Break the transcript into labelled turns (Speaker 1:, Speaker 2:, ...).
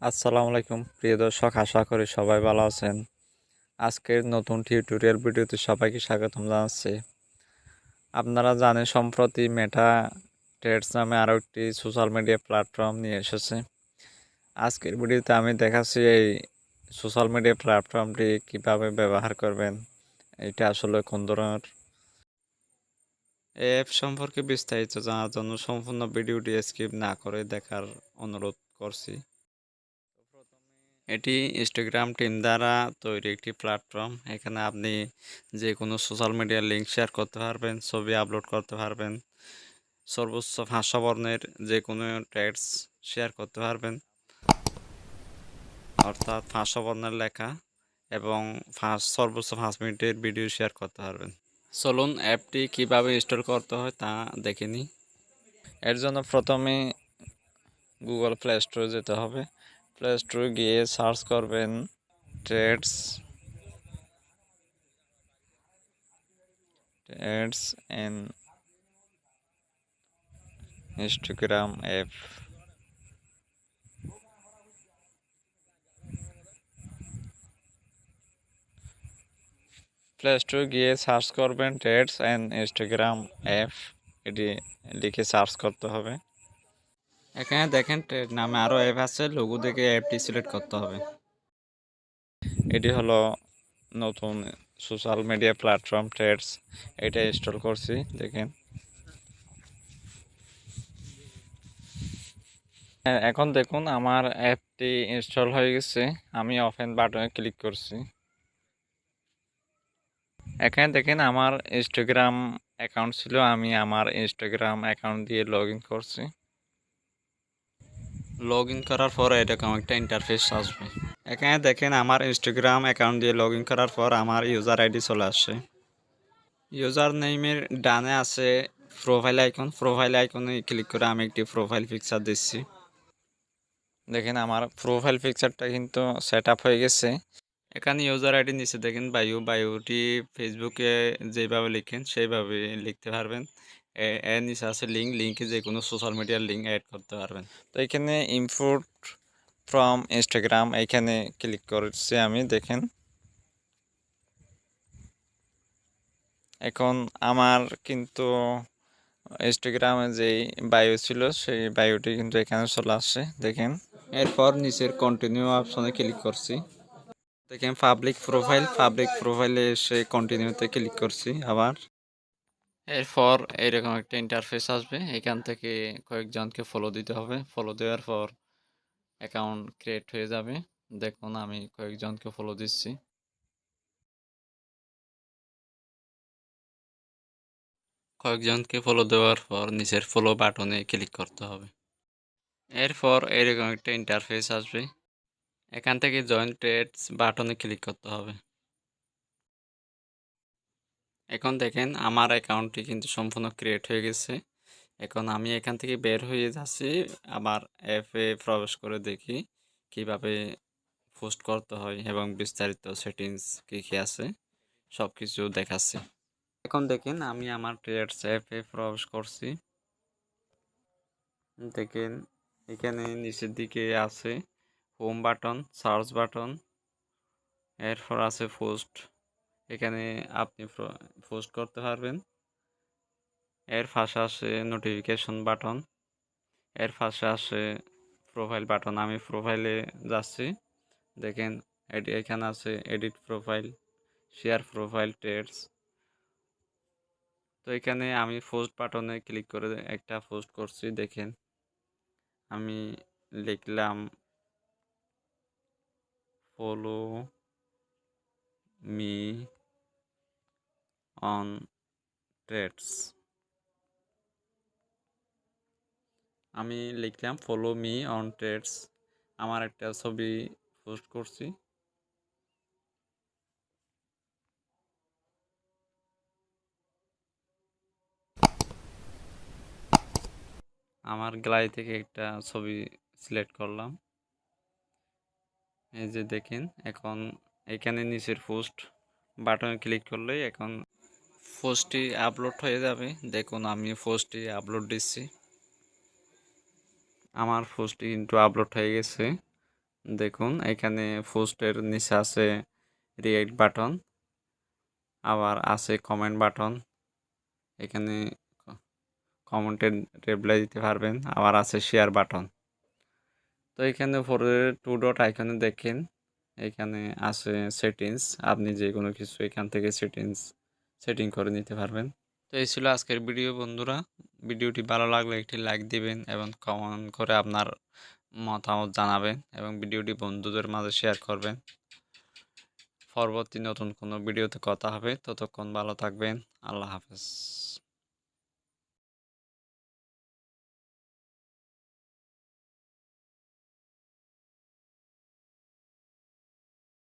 Speaker 1: আসসালামু আলাইকুম প্রিয় দর্শক, আশা করি সবাই ভালো আছেন। আজকের নতুন টিউটোরিয়াল ভিডিওতে সবাইকে স্বাগতম জানাচ্ছি। আপনারা জানেন সম্প্রতি মেটা ট্রেডস নামে আরও একটি সোশ্যাল মিডিয়া প্ল্যাটফর্ম নিয়ে এসেছে। আজকের ভিডিওতে আমি দেখাচ্ছি এই সোশ্যাল মিডিয়া প্ল্যাটফর্মটি কিভাবে ব্যবহার করবেন, এটা আসলে কোন ধরনের অ্যাপ সম্পর্কে বিস্তারিত জানার জন্য সম্পূর্ণ ভিডিওটি স্কিপ না করে দেখার অনুরোধ করছি। এটি ইনস্টাগ্রাম টিম দ্বারা তৈরি একটি প্ল্যাটফর্ম। এখানে আপনি যে কোনো সোশ্যাল মিডিয়ার লিঙ্ক শেয়ার করতে পারবেন, ছবি আপলোড করতে পারবেন, সর্বোচ্চ 500 বর্ণের যে কোনো টেক্সট শেয়ার করতে পারবেন, অর্থাৎ 500 বর্ণের লেখা, এবং সর্বোচ্চ 5 মিনিটের ভিডিও শেয়ার করতে পারবেন। চলুন অ্যাপটি কিভাবে ইনস্টল করতে হয় তা দেখে নিই। এর জন্য প্রথমে গুগল প্লে স্টোরে যেতে হবে। প্লে স্টোরে গিয়ে সার্চ করবেন Threads and Instagram app। Play স্টোরে গিয়ে সার্চ করবেন ট্রেডস অ্যান্ড ইনস্টাগ্রাম অ্যাপ, এটি লিখে সার্চ করতে হবে। এখানে দেখেন ট্রেড নামে আরও অ্যাপ আছে, লোগো দেখে অ্যাপটি সিলেক্ট করতে হবে। এটি হলো নতুন সোশ্যাল মিডিয়া প্ল্যাটফর্ম ট্রেডস, এটা ইনস্টল করছি দেখেন। এখন দেখুন আমার অ্যাপটি ইনস্টল হয়ে গেছে, আমি ওপেন বাটনে ক্লিক করছি। এখানে দেখেন আমার ইনস্টাগ্রাম অ্যাকাউন্ট ছিল, আমি আমার ইনস্টাগ্রাম অ্যাকাউন্ট দিয়ে লগ ইন করছি। লগ ইন করার পর এরকম একটা ইন্টারফেস আসবে। এখানে দেখেন আমার ইনস্টাগ্রাম অ্যাকাউন্ট দিয়ে লগ ইন করার পর আমার ইউজার আইডি চলে আসছে। ইউজার নেমের ডানে আছে প্রোফাইল আইকন, প্রোফাইল আইকনে ক্লিক করে আমি একটি প্রোফাইল পিকচার দিচ্ছি। দেখেন আমার প্রোফাইল পিকচারটা কিন্তু সেট আপ হয়ে গেছে। এখানে ইউজার আইডি নিচে দেখেন বায়োটি ফেসবুকে যেভাবে লিখেন সেইভাবে লিখতে পারবেন। এর নিচে আছে লিঙ্কে যে কোনো সোশ্যাল মিডিয়ার লিঙ্ক অ্যাড করতে পারবেন। তো এখানে ইম্পোর্ট ফ্রম ইনস্টাগ্রাম এখানে ক্লিক করছি আমি, দেখেন। এখন আমার কিন্তু ইনস্টাগ্রামে যেই বায়ো ছিল সেই বায়োটি কিন্তু এখানে চলে আসছে, দেখেন। এরপর নিচের কন্টিনিউ অপশনে ক্লিক করছি। দেখেন পাবলিক প্রোফাইলে এসে কন্টিনিউতে ক্লিক করছি আবার। এরপর এইরকম একটা ইন্টারফেস আসবে, এখান থেকে কয়েকজনকে ফলো দিতে হবে। ফলো দেওয়ার পর অ্যাকাউন্ট ক্রিয়েট হয়ে যাবে। দেখুন আমি কয়েকজনকে ফলো দিচ্ছি। কয়েকজনকে ফলো দেওয়ার পর নিচের ফলো বাটনে ক্লিক করতে হবে। এরপর এইরকম একটা ইন্টারফেস আসবে, এখান থেকে জয়েন ট্রেডস বাটনে ক্লিক করতে হবে। এখন দেখেন আমার অ্যাকাউন্টটি কিন্তু সম্পূর্ণ ক্রিয়েট হয়ে গেছে। এখন আমি এখান থেকে বের হয়ে যাচ্ছি, আবার অ্যাপে প্রবেশ করে দেখি কিভাবে পোস্ট করতে হয় এবং বিস্তারিত সেটিংস কী আছে সব কিছু দেখাচ্ছে। এখন দেখেন আমি আমার ট্রেডস অ্যাপে প্রবেশ করছি। দেখেন এখানে নিচের দিকে আছে হোম বাটন, সার্চ বাটন, এরপর আছে পোস্ট। এখানে আপনি পোস্ট করতে পারবেন। এর পাশে আছে নোটিফিকেশন বাটন, এর পাশে আছে প্রোফাইল বাটন। আমি প্রোফাইলে যাচ্ছি, দেখেন এখানে আছে edit profile, share profile text. তো এখানে আমি পোস্ট বাটনে ক্লিক করে একটা পোস্ট করছি। দেখেন আমি লিখলাম ফলো মি অন ট্রেডস। আমি লিখলাম ফলো মি অন ট্রেডস, আমার একটা ছবি পোস্ট করছি। আমার গ্যালারি থেকে একটা ছবি সিলেক্ট করলাম, এই যে দেখেন। এখন এখানে নিচের পোস্ট বাটনে ক্লিক করলেই এখন পোস্টটি আপলোড হয়ে যাবে। দেখুন আমি পোস্টটি আপলোড দিচ্ছি, আমার পোস্টটি কিন্তু আপলোড হয়ে গেছে। দেখুন এখানে পোস্টের নিচে আছে রিয়েক্ট বাটন, আবার আছে কমেন্ট বাটন। এখানে কমেন্টে রিপ্লাই দিতে পারবেন, আবার আছে শেয়ার বাটন। তো এখানে উপরে 2 ডট আইকনে দেখেন, এখানে আছে সেটিংস। আপনি যে কোনো কিছু এখান থেকে সেটিং করে নিতে পারবেন। তো এই ছিল আজকের ভিডিও বন্ধুরা। ভিডিওটি ভালো লাগলে একটি লাইক দিবেন এবং কমেন্ট করে আপনার মতামত জানাবেন এবং ভিডিওটি বন্ধুদের মাঝে শেয়ার করবেন। পরবর্তী নতুন কোনো ভিডিওতে কথা হবে, ততক্ষণ ভালো থাকবেন। আল্লাহ হাফেজ।